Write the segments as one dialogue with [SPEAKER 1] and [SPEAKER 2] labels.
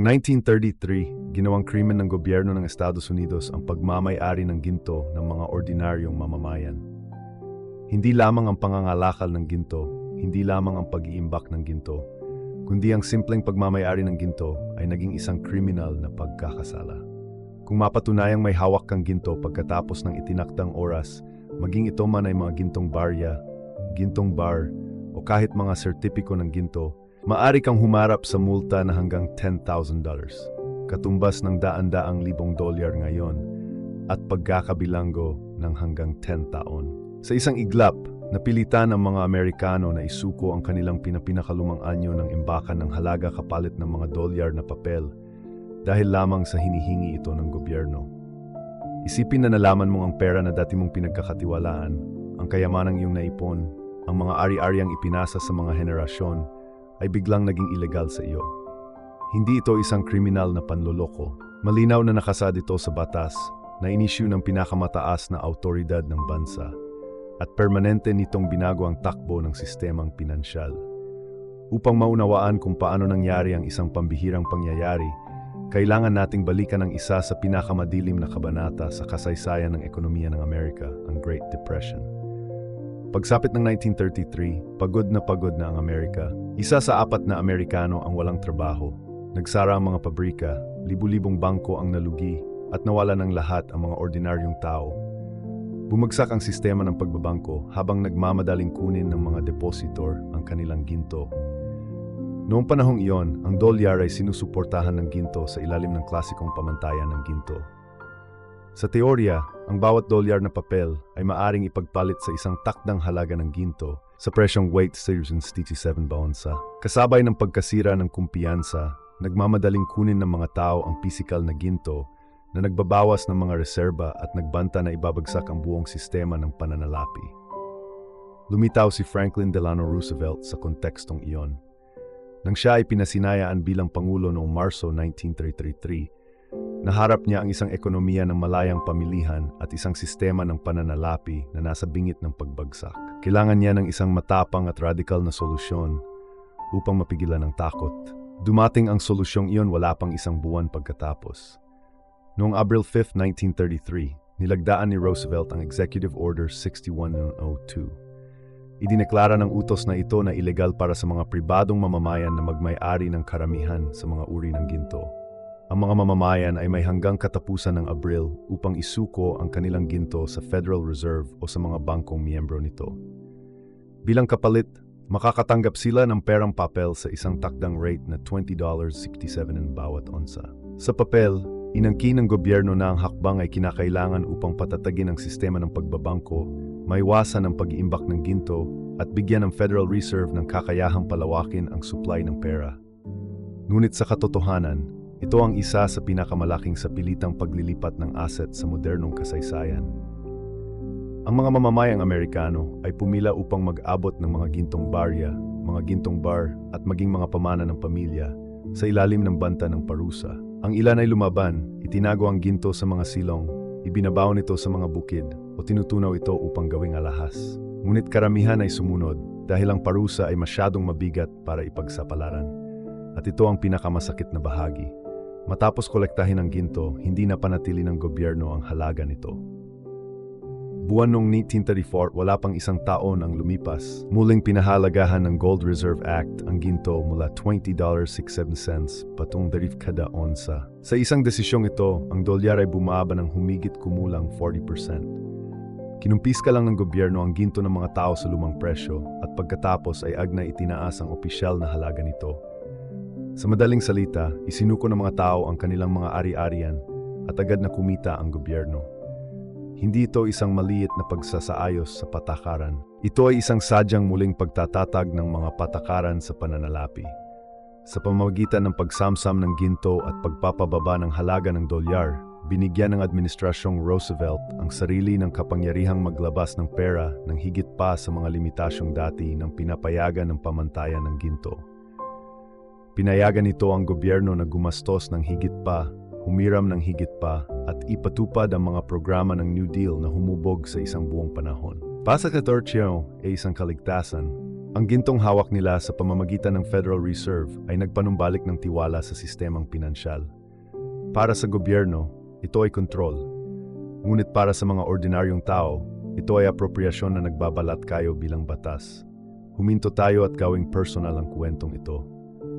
[SPEAKER 1] Noong 1933, ginawang krimen ng gobyerno ng Estados Unidos ang pagmamay-ari ng ginto ng mga ordinaryong mamamayan. Hindi lamang ang pangangalakal ng ginto, hindi lamang ang pag-iimbak ng ginto, kundi ang simpleng pagmamay-ari ng ginto ay naging isang kriminal na pagkakasala. Kung mapatunayang may hawak kang ginto pagkatapos ng itinakdang oras, maging ito man ay mga gintong barya, gintong bar, o kahit mga sertipiko ng ginto, maaari kang humarap sa multa na hanggang $10,000, katumbas ng daan-daang libong dolyar ngayon, at pagkakabilanggo ng hanggang 10 taon. Sa isang iglap, napilitan ang mga Amerikano na isuko ang kanilang pinakalumang anyo ng imbakan ng halaga kapalit ng mga dolyar na papel dahil lamang sa hinihingi ito ng gobyerno. Isipin na nalaman mo ang pera na dati mong pinagkakatiwalaan, ang kayamanang iyong naipon, ang mga ari-ariang ipinasa sa mga henerasyon, ay biglang naging ilegal sa iyo. Hindi ito isang kriminal na panloloko. Malinaw na nakasad ito sa batas na inisyu ng pinakamataas na awtoridad ng bansa at permanente nitong binago ang takbo ng sistemang pinansyal. Upang maunawaan kung paano nangyari ang isang pambihirang pangyayari, kailangan nating balikan ang isa sa pinakamadilim na kabanata sa kasaysayan ng ekonomiya ng Amerika, ang Great Depression. Pagsapit ng 1933, pagod na ang Amerika. Isa sa 4 na Amerikano ang walang trabaho. Nagsara ang mga pabrika, libu-libong bangko ang nalugi, at nawala ng lahat ang mga ordinaryong tao. Bumagsak ang sistema ng pagbabangko habang nagmamadaling kunin ng mga depositor ang kanilang ginto. Noong panahong iyon, ang dolyar ay sinusuportahan ng ginto sa ilalim ng klasikong pamantayan ng ginto. Sa teorya, ang bawat dolyar na papel ay maaring ipagpalit sa isang takdang halaga ng ginto sa presyong weight 67 baonsa. Kasabay ng pagkasira ng kumpiyansa, nagmamadaling kunin ng mga tao ang pisikal na ginto na nagbabawas ng mga reserba at nagbanta na ibabagsak ang buong sistema ng pananalapi. Lumitaw si Franklin Delano Roosevelt sa kontekstong iyon. Nang siya ay pinasinayaan bilang Pangulo noong Marso 1933, naharap niya ang isang ekonomiya ng malayang pamilihan at isang sistema ng pananalapi na nasa bingit ng pagbagsak. Kailangan niya ng isang matapang at radikal na solusyon upang mapigilan ang takot. Dumating ang solusyong iyon wala pang isang buwan pagkatapos. Noong April 5, 1933, nilagdaan ni Roosevelt ang Executive Order 6102. Idineklara ng utos na ito na ilegal para sa mga pribadong mamamayan na magmay-ari ng karamihan sa mga uri ng ginto. Ang mga mamamayan ay may hanggang katapusan ng Abril upang isuko ang kanilang ginto sa Federal Reserve o sa mga bangkong miyembro nito. Bilang kapalit, makakatanggap sila ng perang papel sa isang takdang rate na $20.67 ang bawat onsa. Sa papel, inangkin ng gobyerno na ang hakbang ay kinakailangan upang patatagin ang sistema ng pagbabangko, maiwasan ang pag-iimbak ng ginto, at bigyan ng Federal Reserve ng kakayahang palawakin ang supply ng pera. Ngunit sa katotohanan, ito ang isa sa pinakamalaking sapilitang paglilipat ng asset sa modernong kasaysayan. Ang mga mamamayang Amerikano ay pumila upang mag-abot ng mga gintong barya, mga gintong bar, at maging mga pamana ng pamilya sa ilalim ng banta ng parusa. Ang ilan ay lumaban, itinago ang ginto sa mga silong, ibinabaon ito sa mga bukid, o tinutunaw ito upang gawing alahas. Ngunit karamihan ay sumunod dahil ang parusa ay masyadong mabigat para ipagsapalaran. At ito ang pinakamasakit na bahagi. Matapos kolektahin ang ginto, hindi na panatili ng gobyerno ang halaga nito. Buwan noong 1934, wala pang isang taon ang lumipas. Muling pinahalagahan ng Gold Reserve Act ang ginto mula $20.67 patong kada onsa. Sa isang desisyong ito, ang dolyar ay bumaba ng humigit kumulang 40%. Kinumpiska lang ng gobyerno ang ginto ng mga tao sa lumang presyo at pagkatapos ay agnay itinaas ang opisyal na halaga nito. Sa madaling salita, isinuko ng mga tao ang kanilang mga ari-arian at agad na kumita ang gobyerno. Hindi ito isang maliit na pagsasaayos sa patakaran. Ito ay isang sadyang muling pagtatatag ng mga patakaran sa pananalapi. Sa pamamagitan ng pagsamsam ng ginto at pagpapababa ng halaga ng dolyar, binigyan ng Administrasyong Roosevelt ang sarili ng kapangyarihang maglabas ng pera ng higit pa sa mga limitasyong dati ng pinapayagan ng pamantayan ng ginto. Pinayagan nito ang gobyerno na gumastos ng higit pa, humiram ng higit pa, at ipatupad ang mga programa ng New Deal na humubog sa isang buong panahon. Para sa 14 ay isang kaligtasan, Ang gintong hawak nila sa pamamagitan ng Federal Reserve ay nagpanumbalik ng tiwala sa sistemang pinansyal. Para sa gobyerno, ito ay kontrol. Ngunit para sa mga ordinaryong tao, ito ay apropriasyon na nagbabalat kayo bilang batas. Huminto tayo at gawing personal ang kwentong ito.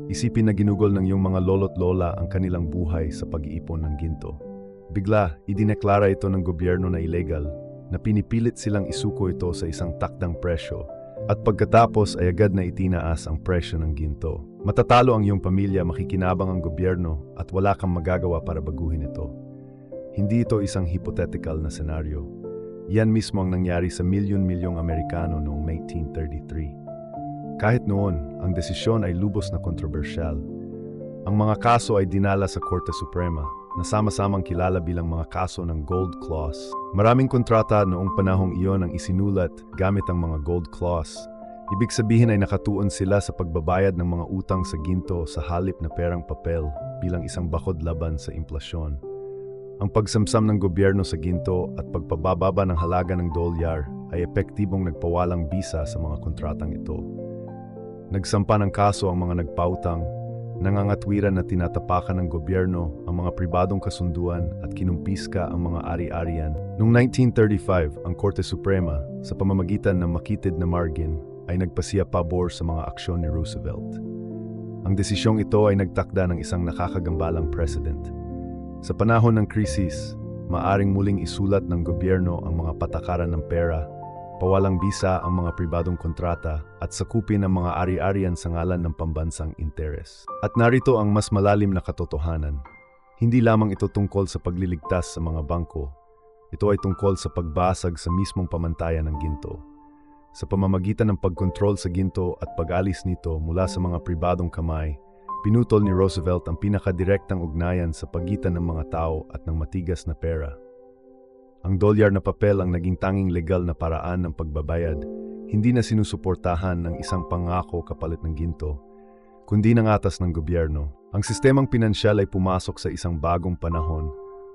[SPEAKER 1] Isipin na ginugol ng iyong mga lolo't lola ang kanilang buhay sa pag-iipon ng ginto. Bigla, idineklara ito ng gobyerno na illegal, na pinipilit silang isuko ito sa isang takdang presyo, at pagkatapos ay agad na itinaas ang presyo ng ginto. Matatalo ang iyong pamilya, makikinabang ang gobyerno, at wala kang magagawa para baguhin ito. Hindi ito isang hypothetical na senaryo. Yan mismo ang nangyari sa milyon-milyong Amerikano noong 1933. Kahit noon, ang desisyon ay lubos na kontrobersyal. Ang mga kaso ay dinala sa Korte Suprema, na sama-samang kilala bilang mga kaso ng Gold Clause. Maraming kontrata noong panahong iyon ang isinulat gamit ang mga Gold Clause. Ibig sabihin ay nakatuon sila sa pagbabayad ng mga utang sa ginto sa halip na perang papel bilang isang bakod laban sa inflasyon. Ang pagsamsam ng gobyerno sa ginto at pagpabababa ng halaga ng dolyar ay epektibong nagpawalang bisa sa mga kontratang ito. Nagsampa ng kaso ang mga nagpautang, nangangatwiran na tinatapakan ng gobyerno ang mga pribadong kasunduan at kinumpiska ang mga ari-arian. Noong 1935, ang Korte Suprema, sa pamamagitan ng makitid na margin, ay nagpasiya pabor sa mga aksyon ni Roosevelt. Ang desisyong ito ay nagtakda ng isang nakakagambalang precedent. Sa panahon ng krisis, maaring muling isulat ng gobyerno ang mga patakaran ng pera, pawalang bisa ang mga pribadong kontrata at sakupin ang mga ari-arian sa ngalan ng pambansang interes. At narito ang mas malalim na katotohanan. Hindi lamang ito tungkol sa pagliligtas sa mga bangko. Ito ay tungkol sa pagbasag sa mismong pamantayan ng ginto. Sa pamamagitan ng pagkontrol sa ginto at pag-alis nito mula sa mga pribadong kamay, pinutol ni Roosevelt ang pinakadirektang ugnayan sa pagitan ng mga tao at ng matigas na pera. Ang dolyar na papel ang naging tanging legal na paraan ng pagbabayad, hindi na sinusuportahan ng isang pangako kapalit ng ginto, kundi ng atas ng gobyerno. Ang sistemang pinansyal ay pumasok sa isang bagong panahon,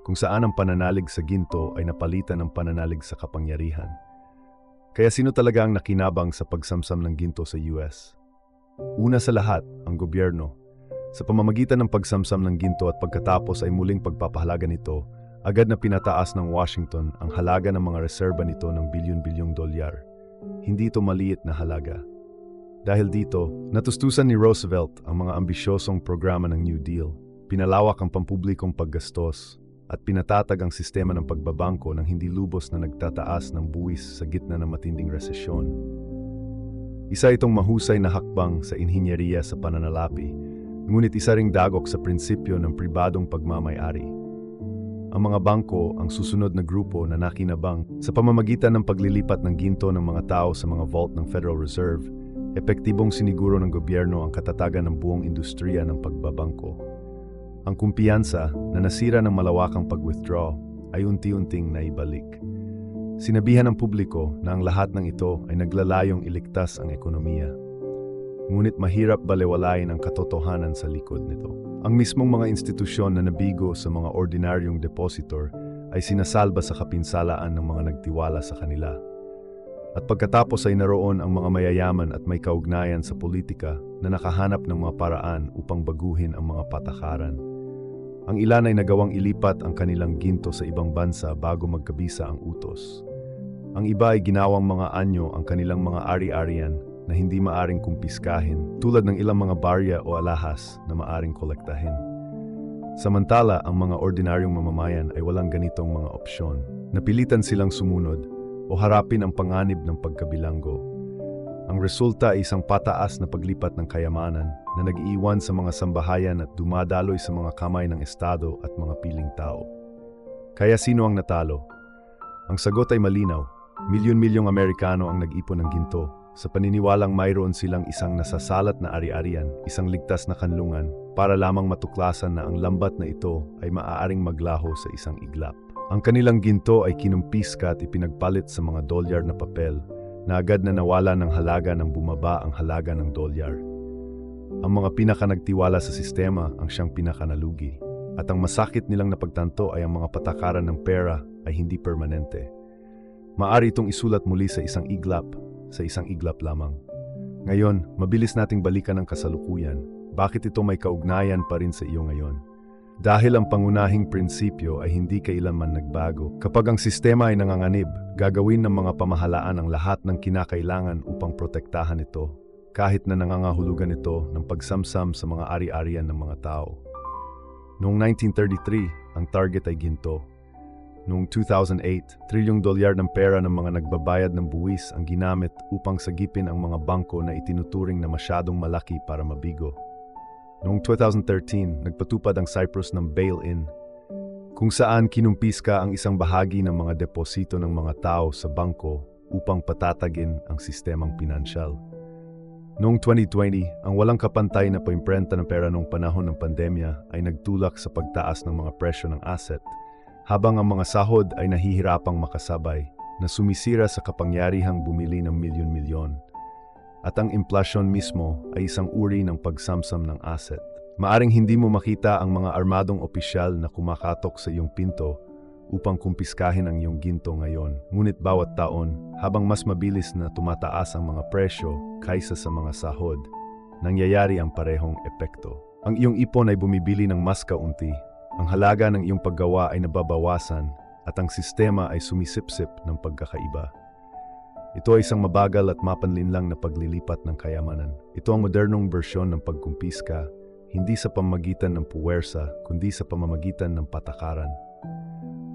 [SPEAKER 1] kung saan ang pananalig sa ginto ay napalitan ng pananalig sa kapangyarihan. Kaya sino talaga ang nakinabang sa pagsamsam ng ginto sa US? Una sa lahat, ang gobyerno. Sa pamamagitan ng pagsamsam ng ginto at pagkatapos ay muling pagpapahalaga nito, agad na pinataas ng Washington ang halaga ng mga reserba nito ng bilyon-bilyong dolyar. Hindi ito maliit na halaga. Dahil dito, natustusan ni Roosevelt ang mga ambisyosong programa ng New Deal, pinalawak ang pampublikong paggastos, at pinatatag ang sistema ng pagbabangko ng hindi lubos na nagtataas ng buwis sa gitna ng matinding resesyon. Isa itong mahusay na hakbang sa inhinyeriya sa pananalapi, ngunit isa ring dagok sa prinsipyo ng pribadong pagmamay-ari. Ang mga bangko ang susunod na grupo na nakinabang sa pamamagitan ng paglilipat ng ginto ng mga tao sa mga vault ng Federal Reserve, epektibong siniguro ng gobyerno ang katatagan ng buong industriya ng pagbabangko. Ang kumpiyansa na nasira ng malawakang pag-withdraw ay unti-unting naibalik. Sinabihan ng publiko na ang lahat ng ito ay naglalayong iligtas ang ekonomiya. Ngunit mahirap balewalain ang katotohanan sa likod nito. Ang mismong mga institusyon na nabigo sa mga ordinaryong depositor ay sinasalba sa kapinsalaan ng mga nagtiwala sa kanila. At pagkatapos ay naroon ang mga mayayaman at may kaugnayan sa politika na nakahanap ng mga paraan upang baguhin ang mga patakaran. Ang ilan ay nagawang ilipat ang kanilang ginto sa ibang bansa bago magkabisa ang utos. Ang iba ay ginawang mga anyo ang kanilang mga ari-arian na hindi maaring kumpiskahin tulad ng ilang mga barya o alahas na maaring kolektahin. Samantala, ang mga ordinaryong mamamayan ay walang ganitong mga opsyon. Napilitan silang sumunod o harapin ang panganib ng pagkabilanggo. Ang resulta ay isang pataas na paglipat ng kayamanan na nag-iiwan sa mga sambahayan at dumadaloy sa mga kamay ng Estado at mga piling tao. Kaya sino ang natalo? Ang sagot ay malinaw. Milyon-milyong Amerikano ang nag-ipon ng ginto sa paniniwalang mayroon silang isang nasasalat na ari-arian, isang ligtas na kanlungan, para lamang matuklasan na ang lambat na ito ay maaaring maglaho sa isang iglap. Ang kanilang ginto ay kinumpiska at ipinagpalit sa mga dolyar na papel na agad na nawala ng halaga nang bumaba ang halaga ng dolyar. Ang mga pinaka-nagtiwala sa sistema ang siyang pinaka-nalugi. At ang masakit nilang napagtanto ay ang mga patakaran ng pera ay hindi permanente. Maaari itong isulat muli sa isang iglap lamang. Ngayon, mabilis nating balikan ang kasalukuyan. Bakit ito may kaugnayan pa rin sa iyo ngayon? Dahil ang pangunahing prinsipyo ay hindi kailanman nagbago. Kapag ang sistema ay nanganganib, gagawin ng mga pamahalaan ang lahat ng kinakailangan upang protektahan ito, kahit na nangangahulugan ito ng pagsamsam sa mga ari-arian ng mga tao. Noong 1933, ang target ay ginto. Noong 2008, $1 trillion ng pera ng mga nagbabayad ng buwis ang ginamit upang sagipin ang mga bangko na itinuturing na masyadong malaki para mabigo. Noong 2013, nagpatupad ang Cyprus ng bail-in, kung saan kinumpiska ang isang bahagi ng mga deposito ng mga tao sa bangko upang patatagin ang sistemang pinansyal. Noong 2020, ang walang kapantay na paimprenta ng pera noong panahon ng pandemya ay nagtulak sa pagtaas ng mga presyo ng asset, habang ang mga sahod ay nahihirapang makasabay na sumisira sa kapangyarihang bumili ng milyon-milyon. At ang inflasyon mismo ay isang uri ng pagsamsam ng asset. Maaring hindi mo makita ang mga armadong opisyal na kumakatok sa iyong pinto upang kumpiskahin ang iyong ginto ngayon. Ngunit bawat taon, habang mas mabilis na tumataas ang mga presyo kaysa sa mga sahod, nangyayari ang parehong epekto. Ang iyong ipon ay bumibili ng mas kaunti, ang halaga ng iyong paggawa ay nababawasan, at ang sistema ay sumisipsip ng pagkakaiba. Ito ay isang mabagal at mapanlinlang na paglilipat ng kayamanan. Ito ang modernong bersyon ng pagkumpiska, hindi sa pamamagitan ng puwersa, kundi sa pamamagitan ng patakaran.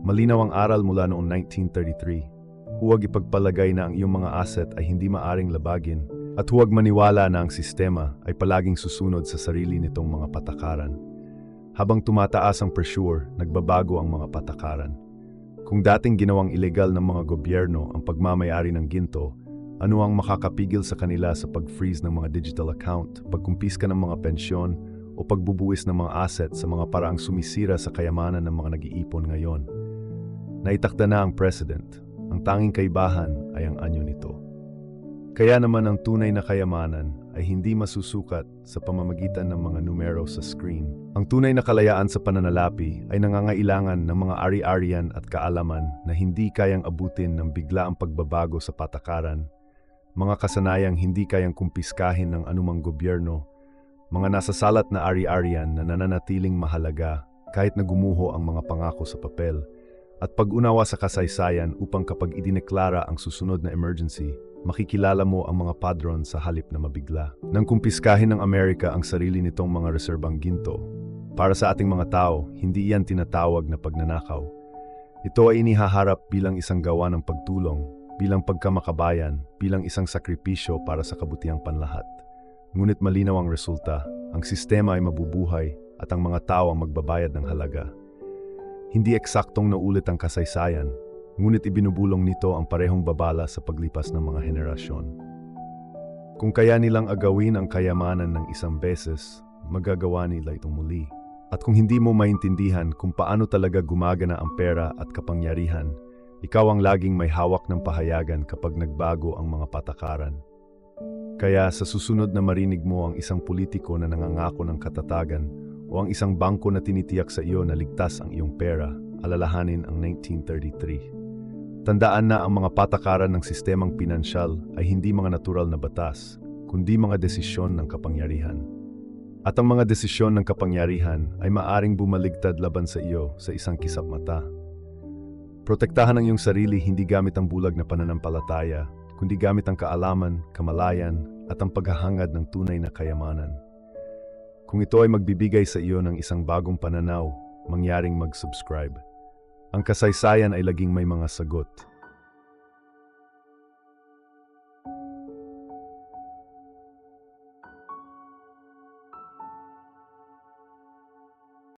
[SPEAKER 1] Malinaw ang aral mula noong 1933. Huwag ipagpalagay na ang iyong mga asset ay hindi maaring labagin, at huwag maniwala na ang sistema ay palaging susunod sa sarili nitong mga patakaran. Habang tumataas ang pressure, nagbabago ang mga patakaran. Kung dating ginawang ilegal ng mga gobyerno ang pagmamayari ng ginto, ano ang makakapigil sa kanila sa pag-freeze ng mga digital account, pagkumpiska ng mga pensyon, o pagbubuwis ng mga asset sa mga paraang sumisira sa kayamanan ng mga nag-iipon ngayon? Naitakda na ang president. Ang tanging kaibahan ay ang anyo nito. Kaya naman ang tunay na kayamanan ay hindi masusukat sa pamamagitan ng mga numero sa screen. Ang tunay na kalayaan sa pananalapi ay nangangailangan ng mga ari-arian at kaalaman na hindi kayang abutin ng biglaang pagbabago sa patakaran, mga kasanayang hindi kayang kumpiskahin ng anumang gobyerno, mga nasasalat na ari-arian na nananatiling mahalaga kahit na gumuho ang mga pangako sa papel, at pag-unawa sa kasaysayan upang kapag idineklara ang susunod na emergency, makikilala mo ang mga padron sa halip na mabigla. Nang kumpiskahin ng Amerika ang sarili nitong mga reserbang ginto, para sa ating mga tao, hindi iyan tinatawag na pagnanakaw. Ito ay inihaharap bilang isang gawa ng pagtulong, bilang pagkamakabayan, bilang isang sakripisyo para sa kabutihang panlahat. Ngunit malinaw ang resulta, ang sistema ay mabubuhay at ang mga tao ang magbabayad ng halaga. Hindi eksaktong naulit ang kasaysayan, ngunit ibinubulong nito ang parehong babala sa paglipas ng mga henerasyon. Kung kaya nilang agawin ang kayamanan ng isang beses, magagawa nila itong muli. At kung hindi mo maintindihan kung paano talaga gumagana ang pera at kapangyarihan, ikaw ang laging may hawak ng pahayagan kapag nagbago ang mga patakaran. Kaya sa susunod na marinig mo ang isang politiko na nangangako ng katatagan o ang isang bangko na tinitiyak sa iyo na ligtas ang iyong pera, alalahanin ang 1933. Tandaan na ang mga patakaran ng sistemang pinansyal ay hindi mga natural na batas, kundi mga desisyon ng kapangyarihan. At ang mga desisyon ng kapangyarihan ay maaring bumaligtad laban sa iyo sa isang kisap mata. Protektahan ang iyong sarili hindi gamit ang bulag na pananampalataya, kundi gamit ang kaalaman, kamalayan, at ang paghahangad ng tunay na kayamanan. Kung ito ay magbibigay sa iyo ng isang bagong pananaw, mangyaring mag-subscribe. Ang kasaysayan ay laging may mga sagot.